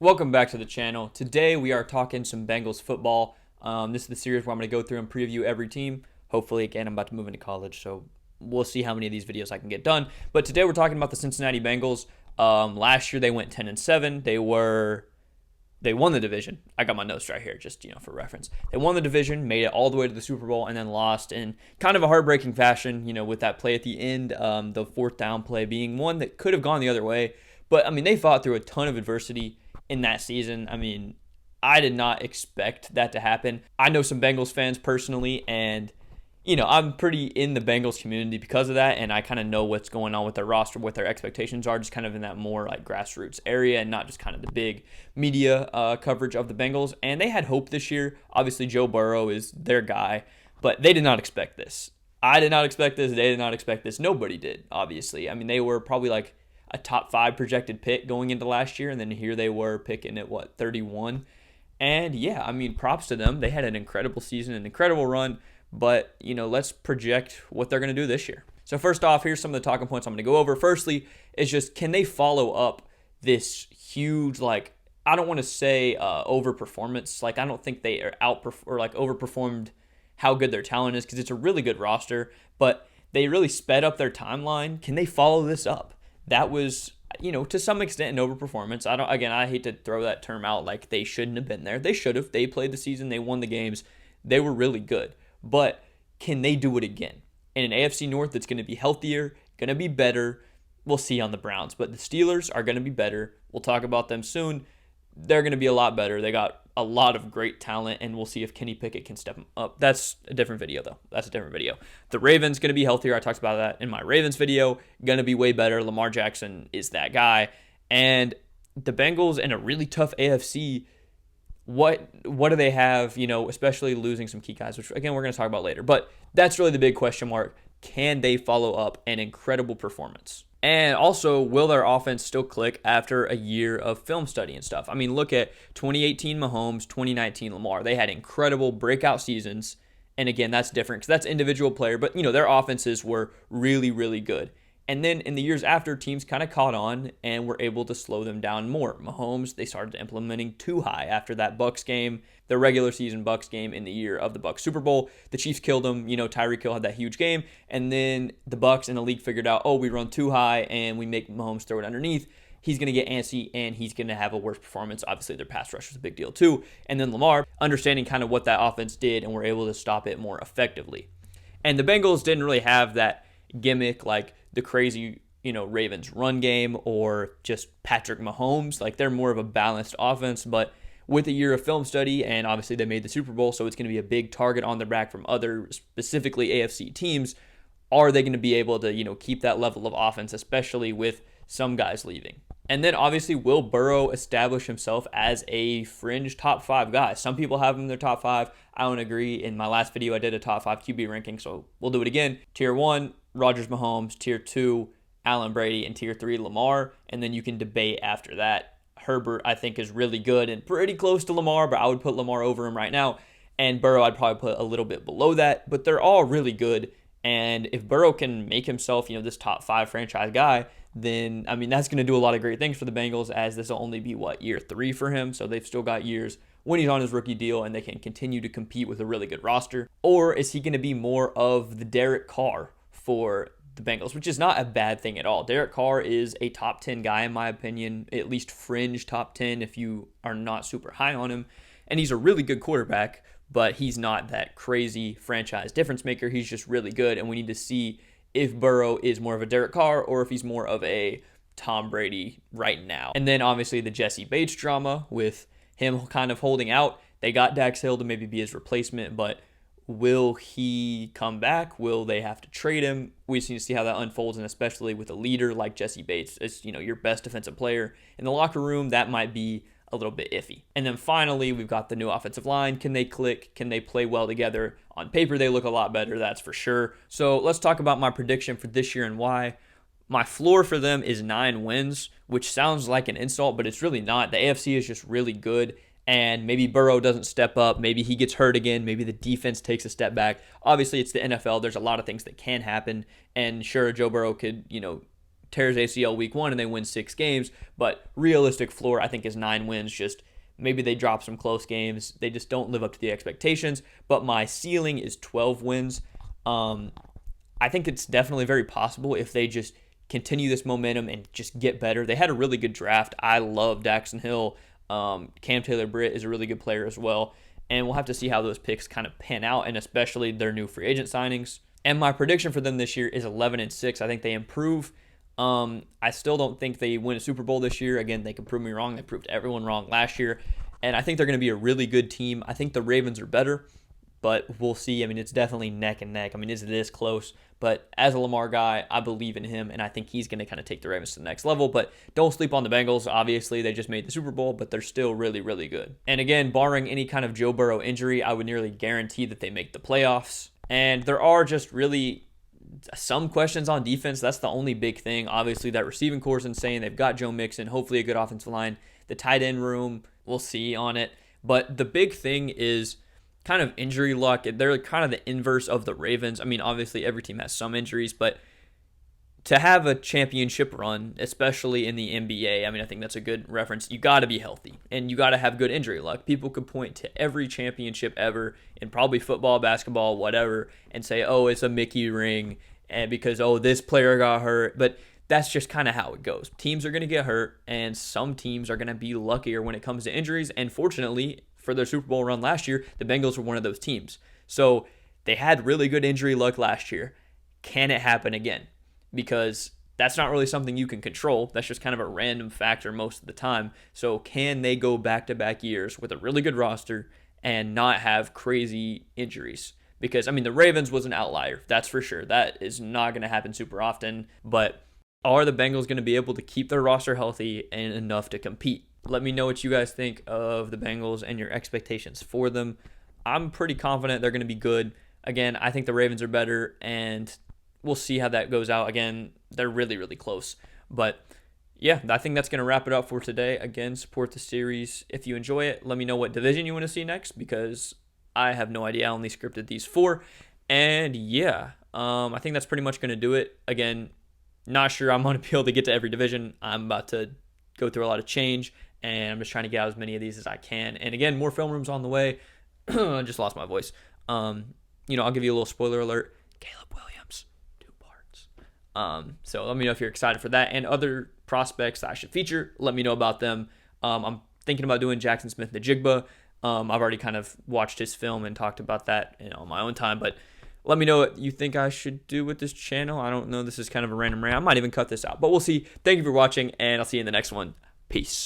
Welcome back to the channel. Today we are talking some Bengals football. This is the series where I'm going to go through and preview every team. Hopefully, again, I'm about to move into college, so we'll see how many of these videos I can get done. But today we're talking about the Cincinnati Bengals. Last year they went 10-7. They won the division. I got my notes right here, just for reference. They won the division, made it all the way to the Super Bowl, and then lost in kind of a heartbreaking fashion. With that play at the end, the fourth down play being one that could have gone the other way. But they fought through a ton of adversity in that season. I did not expect that to happen. I know some Bengals fans personally, and I'm pretty in the Bengals community because of that, and I kind of know what's going on with their roster, what their expectations are, just kind of in that more like grassroots area and not just kind of the big media coverage of the Bengals. And they had hope this year. Obviously, Joe Burrow is their guy, but they did not expect this. I did not expect this. They did not expect this. Nobody did, obviously. They were probably like a top 5 projected pick going into last year, and then here they were picking at 31. And yeah, props to them. They had an incredible season, an incredible run, but let's project what they're going to do this year. So first off, here's some of the talking points I'm going to go over. Firstly is just, can they follow up this huge, I don't want to say overperformance. I don't think they are overperformed how good their talent is, because it's a really good roster, but they really sped up their timeline. Can they follow this up? That was, to some extent, an overperformance. I hate to throw that term out like they shouldn't have been there. They should have. They played the season. They won the games. They were really good. But can they do it again? In an AFC North that's going to be healthier, going to be better. We'll see on the Browns. But the Steelers are going to be better. We'll talk about them soon. They're going to be a lot better. They got a lot of great talent, and we'll see if Kenny Pickett can step up. That's a different video, though. That's a different video. The Ravens going to be healthier. I talked about that in my Ravens video. Going to be way better. Lamar Jackson is that guy. And the Bengals in a really tough AFC, what do they have, especially losing some key guys, which, again, we're going to talk about later. But that's really the big question mark. Can they follow up an incredible performance? And also, will their offense still click after a year of film study and stuff? Look at 2018 Mahomes, 2019 Lamar. They had incredible breakout seasons. And again, that's different because that's individual player. But, their offenses were really, really good. And then in the years after, teams kind of caught on and were able to slow them down more. Mahomes, they started implementing too high after that Bucs game, the regular season Bucs game in the year of the Bucs Super Bowl. The Chiefs killed them. Tyreek Hill had that huge game. And then the Bucs and the league figured out, we run too high and we make Mahomes throw it underneath. He's going to get antsy and he's going to have a worse performance. Obviously, their pass rush was a big deal too. And then Lamar, understanding kind of what that offense did, and were able to stop it more effectively. And the Bengals didn't really have that gimmick like the crazy, Ravens run game or just Patrick Mahomes. They're more of a balanced offense, but with a year of film study, and obviously they made the Super Bowl, so it's going to be a big target on their back from other, specifically AFC teams. Are they going to be able to, keep that level of offense, especially with some guys leaving? And then obviously, will Burrow establish himself as a fringe top 5 guy? Some people have him in their top 5. I don't agree. In my last video, I did a top 5 QB ranking, so we'll do it again. Tier 1, Rodgers, Mahomes. Tier 2, Allen, Brady. And Tier 3, Lamar. And then you can debate after that. Herbert, I think, is really good and pretty close to Lamar, but I would put Lamar over him right now. And Burrow, I'd probably put a little bit below that, but they're all really good. And if Burrow can make himself, this top 5 franchise guy, then, that's going to do a lot of great things for the Bengals, as this will only be, year 3 for him. So they've still got years when he's on his rookie deal, and they can continue to compete with a really good roster. Or is he going to be more of the Derek Carr for the Bengals, which is not a bad thing at all. Derek Carr is a top 10 guy, in my opinion, at least fringe top 10 if you are not super high on him. And he's a really good quarterback, but he's not that crazy franchise difference maker. He's just really good, and we need to see if Burrow is more of a Derek Carr or if he's more of a Tom Brady right now. And then obviously the Jesse Bates drama with him kind of holding out. They got Dax Hill to maybe be his replacement, but will he come back? Will they have to trade him? We just need to see how that unfolds, and especially with a leader like Jesse Bates, as your best defensive player in the locker room, that might be a little bit iffy. And then finally, we've got the new offensive line. Can they click? Can they play well together? On paper, they look a lot better, that's for sure. So let's talk about my prediction for this year and why. My floor for them is 9 wins, which sounds like an insult, but it's really not. The AFC is just really good, and maybe Burrow doesn't step up. Maybe he gets hurt again. Maybe the defense takes a step back. Obviously, it's the NFL. There's a lot of things that can happen, and sure, Joe Burrow could, tears ACL week 1 and they win 6 games. But realistic floor, I think, is 9 wins. Just maybe they drop some close games. They just don't live up to the expectations. But my ceiling is 12 wins. I think it's definitely very possible if they just continue this momentum and just get better. They had a really good draft. I love Jaxson Hill. Cam Taylor-Britt is a really good player as well. And we'll have to see how those picks kind of pan out, and especially their new free agent signings. And my prediction for them this year is 11-6. I think they improve. I still don't think they win a Super Bowl this year. Again, they can prove me wrong. They proved everyone wrong last year. And I think they're going to be a really good team. I think the Ravens are better, but we'll see. I mean, it's definitely neck and neck. I mean, it's this close. But as a Lamar guy, I believe in him, and I think he's going to kind of take the Ravens to the next level. But don't sleep on the Bengals. Obviously, they just made the Super Bowl, but they're still really, really good. And again, barring any kind of Joe Burrow injury, I would nearly guarantee that they make the playoffs. And there are just really some questions on defense. That's the only big thing. Obviously, that receiving core is insane. They've got Joe Mixon, hopefully a good offensive line. The tight end room, we'll see on it. But the big thing is kind of injury luck. They're kind of the inverse of the Ravens. I mean, obviously every team has some injuries, but to have a championship run, especially in the NBA, I mean, I think that's a good reference. You got to be healthy, and you got to have good injury luck. People could point to every championship ever in probably football, basketball, whatever, and say, oh, it's a Mickey ring, and because, oh, this player got hurt. But that's just kind of how it goes. Teams are going to get hurt, and some teams are going to be luckier when it comes to injuries, and fortunately, for their Super Bowl run last year, the Bengals were one of those teams. So they had really good injury luck last year. Can it happen again? Because that's not really something you can control. That's just kind of a random factor most of the time. So can they go back-to-back years with a really good roster and not have crazy injuries? Because, I mean, the Ravens was an outlier. That's for sure. That is not going to happen super often. But are the Bengals going to be able to keep their roster healthy and enough to compete? Let me know what you guys think of the Bengals and your expectations for them. I'm pretty confident they're going to be good. Again, I think the Ravens are better, and we'll see how that goes out. Again, they're really, really close. But yeah, I think that's going to wrap it up for today. Again, support the series. If you enjoy it, let me know what division you want to see next, because I have no idea. I only scripted these 4. And yeah, I think that's pretty much going to do it. Again, not sure I'm going to be able to get to every division. I'm about to go through a lot of change, and I'm just trying to get out as many of these as I can. And again, more film rooms on the way. I just lost my voice. I'll give you a little spoiler alert. Caleb Williams, 2 parts. So let me know if you're excited for that and other prospects that I should feature. Let me know about them. I'm thinking about doing Jaxon Smith-Njigba. I've already kind of watched his film and talked about that on my own time, but let me know what you think I should do with this channel. I don't know. This is kind of a random rant. I might even cut this out, but we'll see. Thank you for watching, and I'll see you in the next one. Peace.